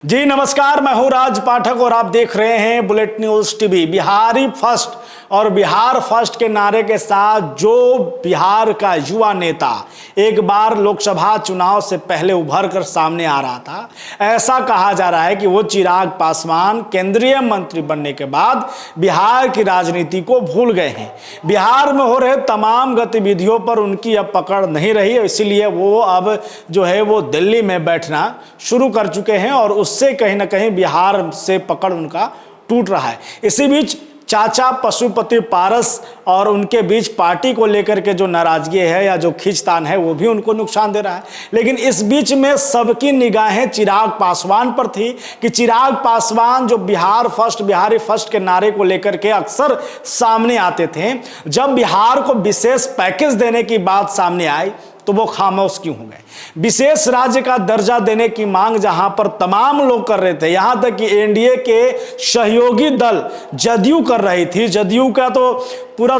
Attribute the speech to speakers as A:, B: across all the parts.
A: जी नमस्कार, मैं हूं राज पाठक और आप देख रहे हैं bullet news TV. Bihari first और बिहार फर्स्ट के नारे के साथ जो बिहार का युवा नेता एक बार लोकसभा चुनाव से पहले उभर कर सामने आ रहा था, ऐसा कहा जा रहा है कि वो चिराग पासवान केंद्रीय मंत्री बनने के बाद बिहार की राजनीति को भूल गए हैं। बिहार में हो रहे तमाम गतिविधियों पर उनकी अब पकड़ नहीं रही, इसीलिए वो अब जो है वो दिल्ली में बैठना शुरू कर चुके हैं और उससे कहीं ना कहीं बिहार से पकड़ उनका टूट रहा है। इसी बीच चाचा पशुपति पारस और उनके बीच पार्टी को लेकर के जो नाराजगी है या जो खींचतान है वो भी उनको नुकसान दे रहा है। लेकिन इस बीच में सबकी निगाहें चिराग पासवान पर थी कि चिराग पासवान जो बिहार फर्स्ट बिहारी फर्स्ट के नारे को लेकर के अक्सर सामने आते थे, जब बिहार को विशेष पैकेज देने की बात सामने आई तो वो खामोश क्यों हो गए। विशेष राज्य का दर्जा देने की मांग जहां पर तमाम लोग कर रहे थे, यहां तक कि एनडीए के सहयोगी दल जदयू कर रही थी, जदयू का तो पूरा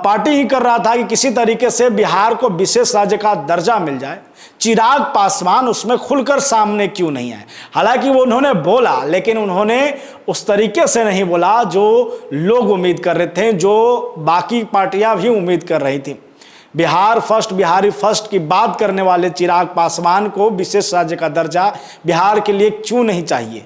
A: पार्टी ही कर रहा था कि किसी तरीके से बिहार को विशेष राज्य का दर्जा मिल जाए, चिराग पासवान उसमें खुलकर सामने क्यों नहीं आए। हालांकि वो उन्होंने बोला, लेकिन उन्होंने उस तरीके से नहीं बोला जो लोग उम्मीद कर रहे थे, जो बाकी पार्टियां भी उम्मीद कर रही थी। बिहार फर्स्ट बिहारी फर्स्ट की बात करने वाले चिराग पासवान को विशेष राज्य का दर्जा बिहार के लिए क्यों नहीं चाहिए,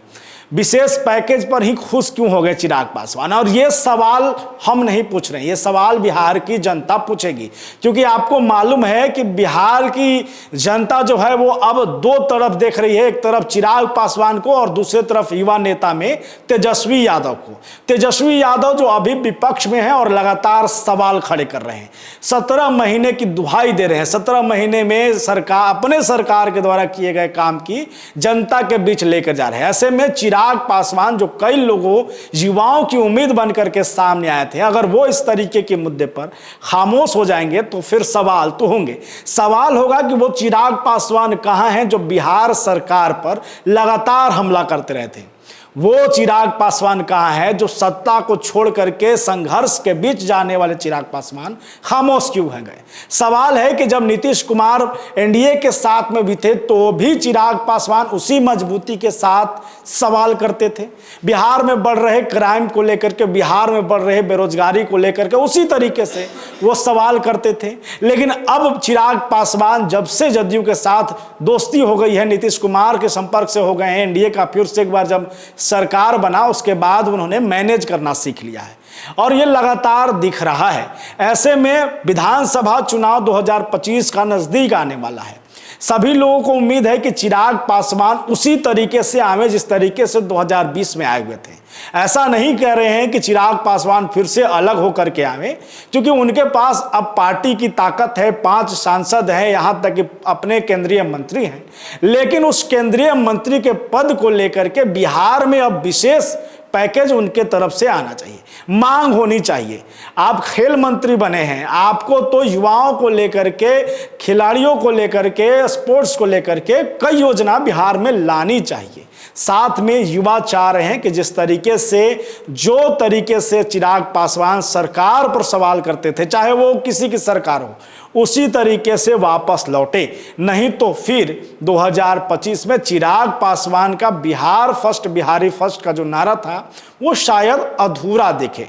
A: विशेष पैकेज पर ही खुश क्यों हो गए चिराग पासवान। और ये सवाल हम नहीं पूछ रहे हैं, ये सवाल बिहार की जनता पूछेगी, क्योंकि आपको मालूम है कि बिहार की जनता जो है वो अब दो तरफ देख रही है, एक तरफ चिराग पासवान को और दूसरी तरफ युवा नेता में तेजस्वी यादव को। तेजस्वी यादव जो अभी विपक्ष में है और लगातार सवाल खड़े कर रहे हैं, 17 महीने की दुहाई दे रहे हैं, 17 महीने में सरकार अपने सरकार के द्वारा किए गए काम की जनता के बीच लेकर जा रहे हैं। ऐसे में चिराग पासवान जो कई लोगों युवाओं की उम्मीद बन करके सामने आए थे, अगर वो इस तरीके के मुद्दे पर खामोश हो जाएंगे तो फिर सवाल तो होंगे। सवाल होगा कि वो चिराग पासवान कहां हैं जो बिहार सरकार पर लगातार हमला करते रहते हैं। वो चिराग पासवान कहां है जो सत्ता को छोड़ करके संघर्ष के बीच जाने वाले चिराग पासवान खामोश क्यों है गए। सवाल है कि जब नीतीश कुमार एनडीए के साथ में भी थे तो भी चिराग पासवान उसी मजबूती के साथ सवाल करते थे। बिहार में बढ़ रहे क्राइम को लेकर के, बिहार में बढ़ रहे बेरोजगारी को लेकर के उसी तरीके से वो सवाल करते थे। लेकिन अब चिराग पासवान जब से जदयू के साथ दोस्ती हो गई है, नीतीश कुमार के संपर्क से हो गए हैं, एनडीए का फिर से एक बार जब सरकार बना उसके बाद उन्होंने मैनेज करना सीख लिया है और ये लगातार दिख रहा है। ऐसे में विधानसभा चुनाव 2025 का नजदीक आने वाला है। सभी लोगों को उम्मीद है कि चिराग पासवान उसी तरीके से आवे जिस तरीके से 2020 में आए हुए थे। ऐसा नहीं कह रहे हैं कि चिराग पासवान फिर से अलग होकर के आवे, क्योंकि उनके पास अब पार्टी की ताकत है, 5 सांसद हैं, यहां तक कि अपने केंद्रीय मंत्री हैं। लेकिन उस केंद्रीय मंत्री के पद को लेकर के बिहार में अब विशेष पैकेज उनके तरफ से आना चाहिए, मांग होनी चाहिए। आप खेल मंत्री बने हैं, आपको तो युवाओं को लेकर के, खिलाड़ियों को लेकर के, स्पोर्ट्स को लेकर के कई योजना बिहार में लानी चाहिए। साथ में युवा चाह रहे हैं कि जिस तरीके से जो तरीके से चिराग पासवान सरकार पर सवाल करते थे, चाहे वो किसी की सरकार हो, उसी तरीके से वापस लौटे। नहीं तो फिर 2025 में चिराग पासवान का बिहार फर्स्ट बिहारी फर्स्ट का जो नारा था वो शायद अधूरा दिखे।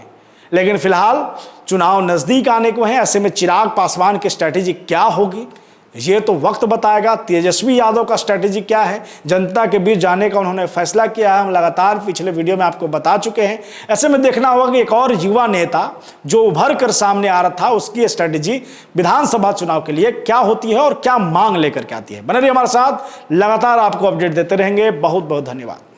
A: लेकिन फिलहाल चुनाव नजदीक आने को है, ऐसे में चिराग पासवान की स्ट्रैटेजी क्या होगी ये तो वक्त बताएगा। तेजस्वी यादव का स्ट्रैटेजी क्या है, जनता के बीच जाने का उन्होंने फैसला किया है, हम लगातार पिछले वीडियो में आपको बता चुके हैं। ऐसे में देखना होगा कि एक और युवा नेता जो उभर कर सामने आ रहा था उसकी स्ट्रैटेजी विधानसभा चुनाव के लिए क्या होती है और क्या मांग लेकर के आती है। बने रहिए हमारे साथ, लगातार आपको अपडेट देते रहेंगे। बहुत बहुत धन्यवाद।